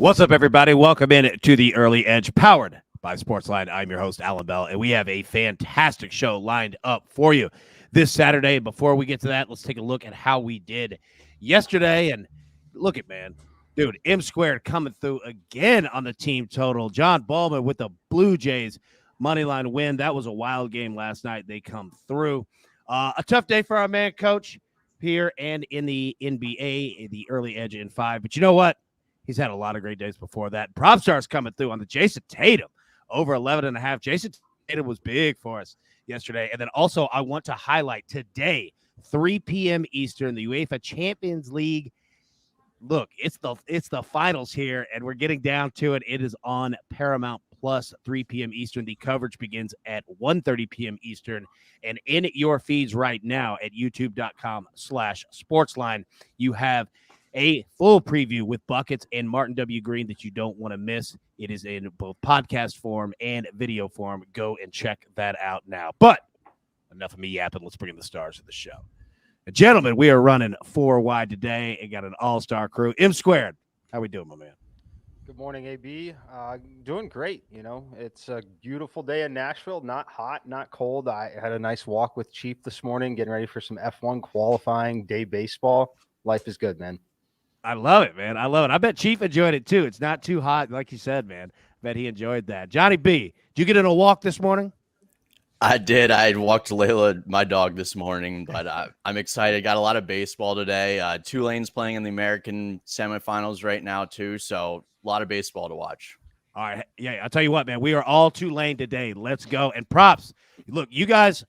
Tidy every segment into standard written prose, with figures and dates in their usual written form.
What's up, everybody? Welcome in to the Early Edge, powered by SportsLine. I'm your host, Alan Bell, and we have a fantastic show lined up for you this Saturday. Before we get to that, let's take a look at how we did yesterday. And look at, man, dude, M squared coming through again on the team total. John Ballman with the Blue Jays moneyline win. That was a wild game last night. They come through. A tough day for our man, Coach, here and in the NBA, the Early Edge in 5. But you know what? He's had a lot of great days before that. Prop stars coming through on the Jason Tatum over 11.5. Jason Tatum was big for us yesterday. And then also I want to highlight today, 3 p.m. Eastern, the UEFA Champions League. Look, it's the finals here, and we're getting down to it. It is on Paramount Plus, 3 p.m. Eastern. The coverage begins at 1:30 p.m. Eastern. And in your feeds right now at youtube.com/sportsline, you have a full preview with Buckets and Martin W. Green that you don't want to miss. It is in both podcast form and video form. Go and check that out now. But enough of me yapping. Let's bring in the stars of the show. And gentlemen, we are running 4 wide today and got an all-star crew. M squared, how we doing, my man? Good morning, AB. Doing great. You know, it's a beautiful day in Nashville. Not hot, not cold. I had a nice walk with Chief this morning, getting ready for some F1 qualifying day baseball. Life is good, man. I love it, man. I love it. I bet Chief enjoyed it, too. It's not too hot, like you said, man. I bet he enjoyed that. Johnny B, did you get in a walk this morning? I did. I walked Layla, my dog, this morning, but I'm excited. Got a lot of baseball today. Tulane's playing in the American semifinals right now, too, so a lot of baseball to watch. All right. Yeah, I'll tell you what, man. We are all Tulane today. Let's go. And props. Look, you guys,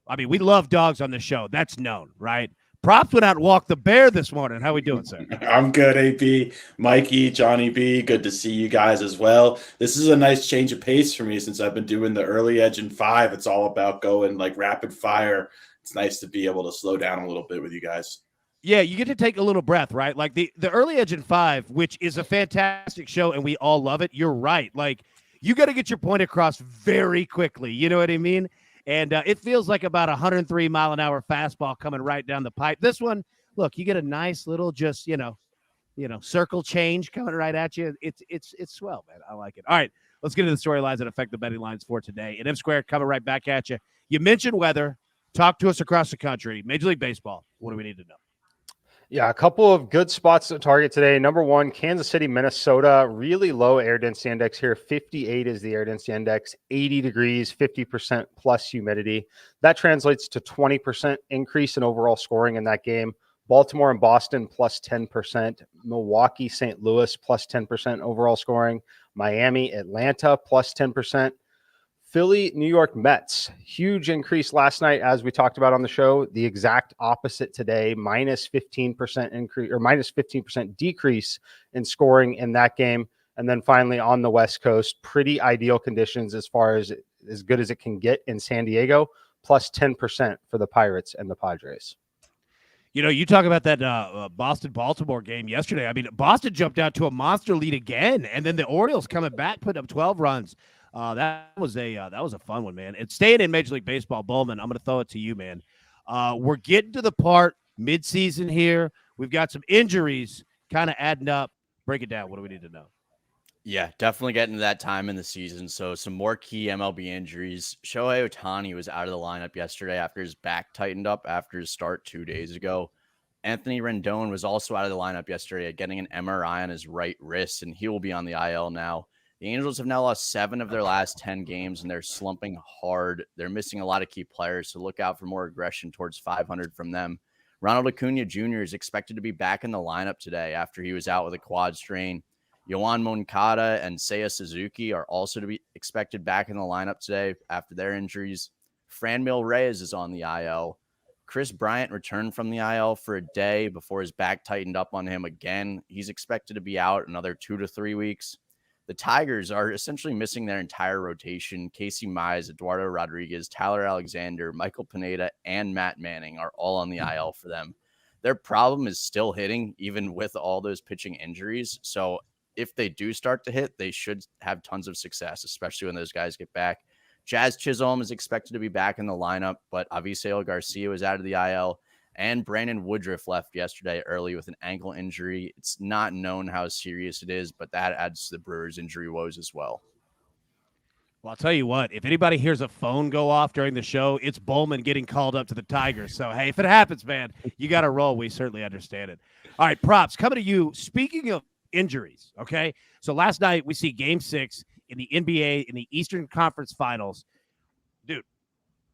I mean, we love dogs on the show. That's known, right? Props went out and walked the bear this morning. How we doing, sir? I'm good, AP. Mikey, Johnny B, good to see you guys as well. This is a nice change of pace for me since I've been doing the Early Edge in 5. It's all about going like rapid fire. It's nice to be able to slow down a little bit with you guys. Yeah, you get to take a little breath, right? Like the Early Edge in 5, which is a fantastic show, and we all love it. You're right. Like, you got to get your point across very quickly. You know what I mean? And it feels like about 103-mile-an-hour fastball coming right down the pipe. This one, look, you get a nice little just, circle change coming right at you. It's swell, man. I like it. All right, let's get into the storylines that affect the betting lines for today. And M Squared coming right back at you. You mentioned weather. Talk to us across the country. Major League Baseball. What do we need to know? Yeah, a couple of good spots to target today. Number 1, Kansas City, Minnesota. Really low air density index here. 58 is the air density index. 80 degrees, 50% plus humidity. That translates to 20% increase in overall scoring in that game. Baltimore and Boston plus 10%. Milwaukee, St. Louis plus 10% overall scoring. Miami, Atlanta plus 10%. Philly, New York Mets, huge increase last night, as we talked about on the show. The exact opposite today, minus 15% increase or minus 15% decrease in scoring in that game. And then finally on the West Coast, pretty ideal conditions as far as good as it can get in San Diego, plus 10% for the Pirates and the Padres. You know, you talk about that Boston-Baltimore game yesterday. I mean, Boston jumped out to a monster lead again, and then the Orioles coming back, putting up 12 runs. That was a fun one, man. It's staying in Major League Baseball. Bowman, I'm going to throw it to you, man. We're getting to the part midseason here. We've got some injuries kind of adding up. Break it down. What do we need to know? Yeah, definitely getting to that time in the season. So some more key MLB injuries. Shohei Ohtani was out of the lineup yesterday after his back tightened up after his start 2 days ago. Anthony Rendon was also out of the lineup yesterday, getting an MRI on his right wrist, and he will be on the IL now. The Angels have now lost 7 of their last 10 games, and they're slumping hard. They're missing a lot of key players, so look out for more aggression towards 500 from them. Ronald Acuna Jr. is expected to be back in the lineup today after he was out with a quad strain. Yoan Moncada and Seiya Suzuki are also to be expected back in the lineup today after their injuries. Franmil Reyes is on the IL. Chris Bryant returned from the IL for a day before his back tightened up on him again. He's expected to be out another 2 to 3 weeks. The Tigers are essentially missing their entire rotation. Casey Mize, Eduardo Rodriguez, Tyler Alexander, Michael Pineda, and Matt Manning are all on the IL for them. Their problem is still hitting, even with all those pitching injuries. So if they do start to hit, they should have tons of success, especially when those guys get back. Jazz Chisholm is expected to be back in the lineup, but Avisail Garcia was out of the IL. And Brandon Woodruff left yesterday early with an ankle injury. It's not known how serious it is, but that adds to the Brewers' injury woes as well. Well, I'll tell you what, if anybody hears a phone go off during the show, it's Bowman getting called up to the Tigers. So, hey, if it happens, man, you got to roll. We certainly understand it. All right, Props, coming to you. Speaking of injuries, okay? So last night we see Game 6 in the NBA in the Eastern Conference Finals. Dude,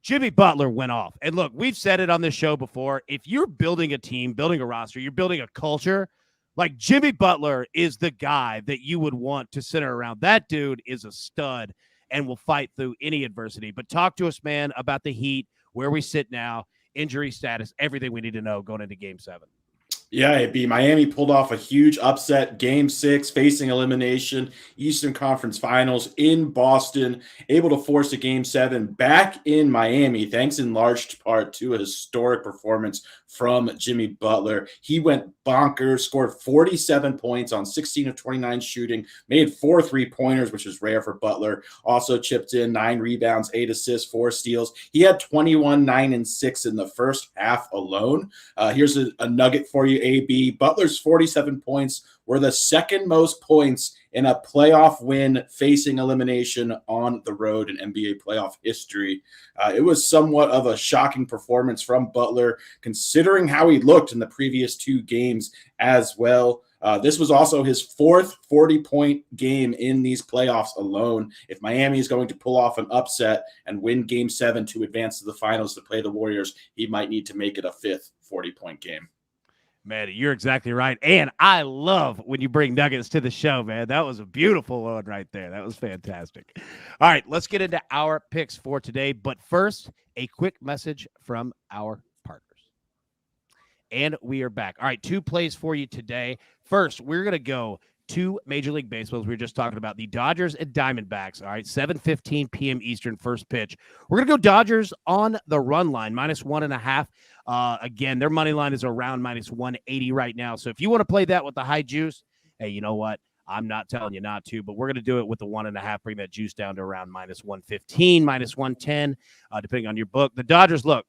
Jimmy Butler went off. And look, we've said it on this show before. If you're building a team, building a roster, you're building a culture, like Jimmy Butler is the guy that you would want to center around. That dude is a stud and will fight through any adversity. But talk to us, man, about the Heat, where we sit now, injury status, everything we need to know going into Game 7. Yeah, it'd be Miami pulled off a huge upset, Game 6, facing elimination, Eastern Conference Finals in Boston, able to force a Game 7 back in Miami, thanks in large part to a historic performance from Jimmy Butler. He went bonkers, scored 47 points on 16 of 29 shooting, made 4 3-pointers, which is rare for Butler. Also chipped in 9 rebounds, 8 assists, 4 steals. He had 21, 9, and 6 in the first half alone. Here's a nugget for you, AB. Butler's 47 points were the second most points in a playoff win facing elimination on the road in NBA playoff history. It was somewhat of a shocking performance from Butler, considering how he looked in the previous 2 games as well. This was also his 4th 40-point game in these playoffs alone. If Miami is going to pull off an upset and win Game 7 to advance to the finals to play the Warriors, he might need to make it a 5th 40-point game. Man, you're exactly right. And I love when you bring nuggets to the show, man. That was a beautiful one right there. That was fantastic. All right, let's get into our picks for today. But first, a quick message from our partners. And we are back. All right, 2 plays for you today. First, we're going to go 2 Major League Baseballs. We were just talking about the Dodgers and Diamondbacks. All right, 7:15 p.m. Eastern, first pitch. We're going to go Dodgers on the run line, -1.5. Again, their money line is around -180 right now. So if you want to play that with the high juice, hey, you know what? I'm not telling you not to, but we're going to do it with the 1.5, bring that juice down to around -115, -110, depending on your book. The Dodgers, look,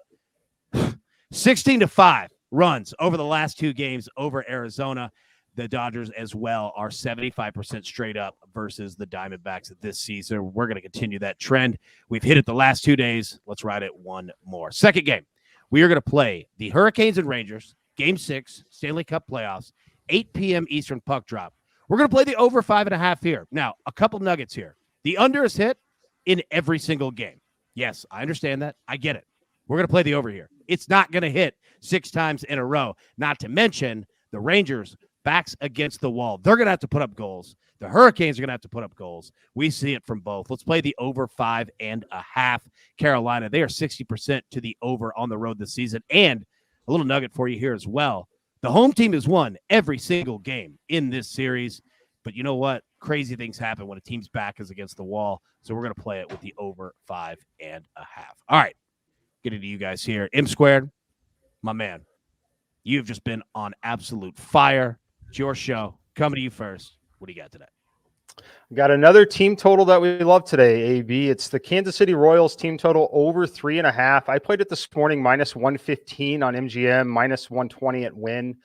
16-5 runs over the last 2 games over Arizona. The Dodgers as well are 75% straight up versus the Diamondbacks this season. We're going to continue that trend. We've hit it the last 2 days. Let's ride it one more. Second game, we are going to play the Hurricanes and Rangers, Game 6, Stanley Cup playoffs, 8 p.m. Eastern puck drop. We're going to play the over 5.5 here. Now, a couple nuggets here. The under is hit in every single game. Yes, I understand that. I get it. We're going to play the over here. It's not going to hit 6 times in a row. Not to mention the Rangers backs against the wall. They're going to have to put up goals. The Hurricanes are going to have to put up goals. We see it from both. Let's play the over 5.5. Carolina, they are 60% to the over on the road this season. And a little nugget for you here as well. The home team has won every single game in this series. But you know what? Crazy things happen when a team's back is against the wall. So we're going to play it with the over 5.5. All right. Getting to you guys here. M Squared, my man, you've just been on absolute fire. It's your show. Coming to you first. What do you got today? Got another team total that we love today, AB. It's the Kansas City Royals team total over 3.5. I played it this morning, -115 on MGM, -120 at Win.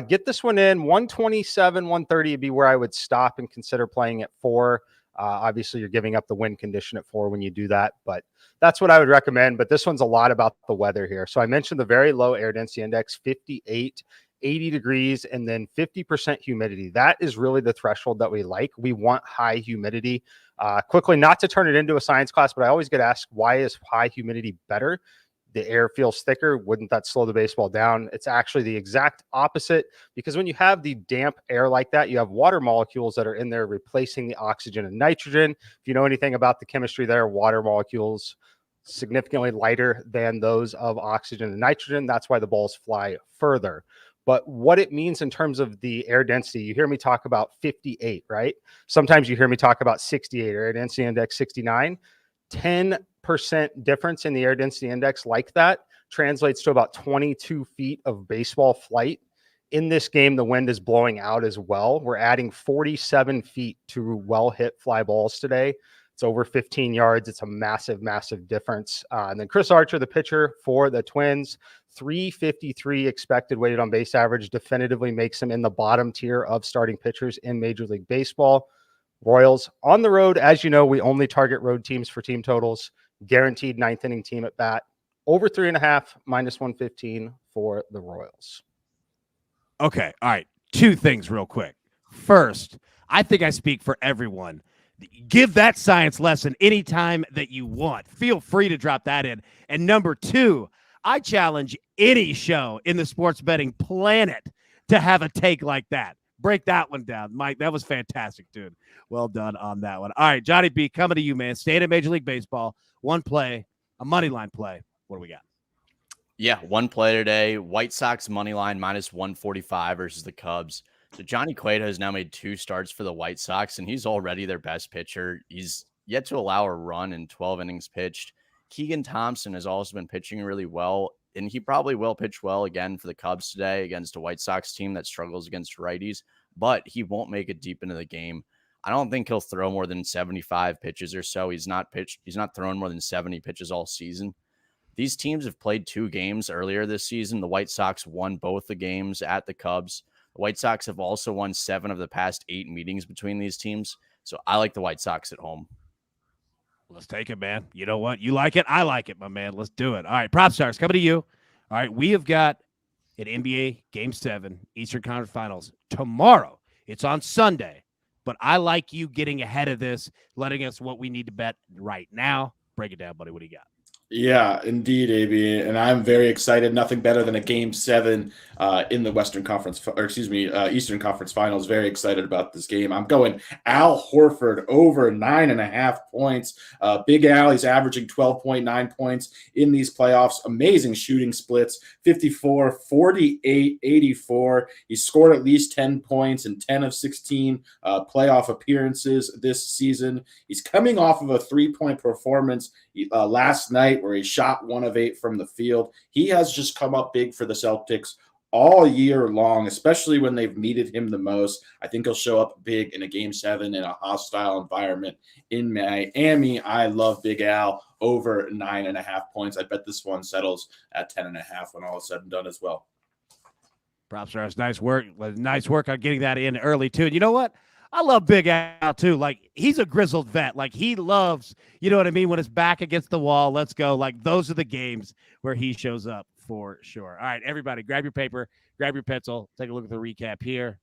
Get this one in, 127, 130 would be where I would stop and consider playing at 4. Obviously, you're giving up the win condition at 4 when you do that, but that's what I would recommend. But this one's a lot about the weather here. So I mentioned the very low air density index, 58, 80 degrees, and then 50% humidity. That is really the threshold that we like. We want high humidity. Quickly, not to turn it into a science class, but I always get asked, why is high humidity better? The air feels thicker. Wouldn't that slow the baseball down? It's actually the exact opposite, because when you have the damp air like that, you have water molecules that are in there replacing the oxygen and nitrogen. If you know anything about the chemistry there, water molecules significantly lighter than those of oxygen and nitrogen. That's why the balls fly further. But what it means in terms of the air density, you hear me talk about 58, right? Sometimes you hear me talk about 68 or air density index 69. 10% difference in the air density index like that translates to about 22 feet of baseball flight. In this game, the wind is blowing out as well. We're adding 47 feet to well-hit fly balls today. It's over 15 yards. It's a massive, massive difference. And then Chris Archer, the pitcher for the Twins, .353 expected weighted on base average definitively makes him in the bottom tier of starting pitchers in Major League Baseball. Royals on the road. As you know, we only target road teams for team totals. Guaranteed ninth inning team at bat. Over 3.5, -115 for the Royals. Okay. All right. Two things real quick. First, I think I speak for everyone. Give that science lesson anytime that you want. Feel free to drop that in. And number two, I challenge any show in the sports betting planet to have a take like that. Break that one down, Mike. That was fantastic, dude. Well done on that one. All right, Johnny B, coming to you, man. Staying in Major League Baseball. One play, a money line play. What do we got? Yeah, one play today. White Sox money line -145 versus the Cubs. So Johnny Cueto has now made 2 starts for the White Sox, and he's already their best pitcher. He's yet to allow a run in 12 innings pitched. Keegan Thompson has also been pitching really well, and he probably will pitch well again for the Cubs today against a White Sox team that struggles against righties, but he won't make it deep into the game. I don't think he'll throw more than 75 pitches or so. He's not thrown more than 70 pitches all season. These teams have played 2 games earlier this season. The White Sox won both the games at the Cubs. The White Sox have also won 7 of the past 8 meetings between these teams. So I like the White Sox at home. Let's take it, man. You know what? You like it? I like it, my man. Let's do it. All right, Prop Stars, coming to you. All right, we have got an NBA Game 7 Eastern Conference Finals tomorrow. It's on Sunday, but I like you getting ahead of this, letting us what we need to bet right now. Break it down, buddy. What do you got? Yeah, indeed, AB, and I'm very excited. Nothing better than a Game 7 in the Eastern Conference Finals. Very excited about this game. I'm going Al Horford over 9.5 points. Big Al, he's averaging 12.9 points in these playoffs. Amazing shooting splits, 54, 48, 84. He scored at least 10 points in 10 of 16 playoff appearances this season. He's coming off of a 3-point performance last night where he shot 1 of 8 from the field. He has just come up big for the Celtics all year long, especially when they've needed him the most. I think he'll show up big in a Game 7 in a hostile environment in Miami. I love Big Al over 9.5 points. I bet this one settles at 10.5 when all is said and done as well. Prop Stars, nice work. Nice work on getting that in early, too. And you know what? I love Big Al, too. Like, he's a grizzled vet. Like, he loves, you know what I mean, when it's back against the wall, let's go. Like, those are the games where he shows up for sure. All right, everybody, grab your paper, grab your pencil, take a look at the recap here.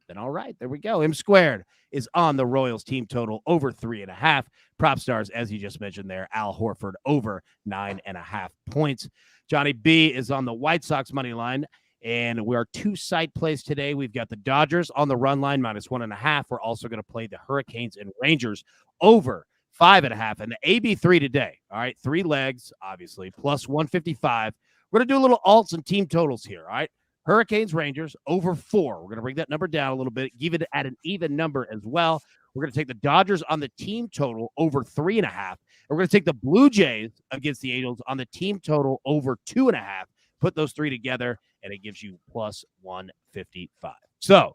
Then, all right, there we go. M squared is on the Royals team total over 3.5. Prop Stars, as you just mentioned there, Al Horford over 9.5 points. Johnny B is on the White Sox money line. And we are 2 side plays today. We've got the Dodgers on the run line -1.5. We're also going to play the Hurricanes and Rangers over 5.5. And the AB3 today. All right, 3 legs, obviously, plus 155. We're going to do a little alts and team totals here. All right, Hurricanes, Rangers over 4. We're going to bring that number down a little bit, give it at an even number as well. We're going to take the Dodgers on the team total over 3.5. And we're going to take the Blue Jays against the Angels on the team total over 2.5. Put those 3 together, and it gives you plus 155. So,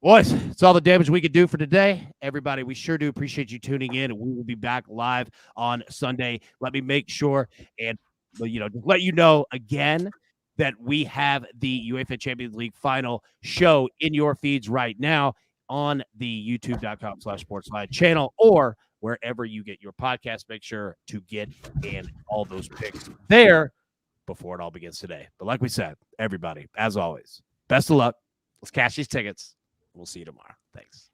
boys, it's all the damage we could do for today. Everybody, we sure do appreciate you tuning in. We will be back live on Sunday. Let me make sure and, just let you know again that we have the UEFA Champions League final show in your feeds right now on the youtube.com/SportsLine channel or wherever you get your podcast. Make sure to get in all those picks there before it all begins today. But like we said, everybody, as always, best of luck. Let's cash these tickets. We'll see you tomorrow. Thanks.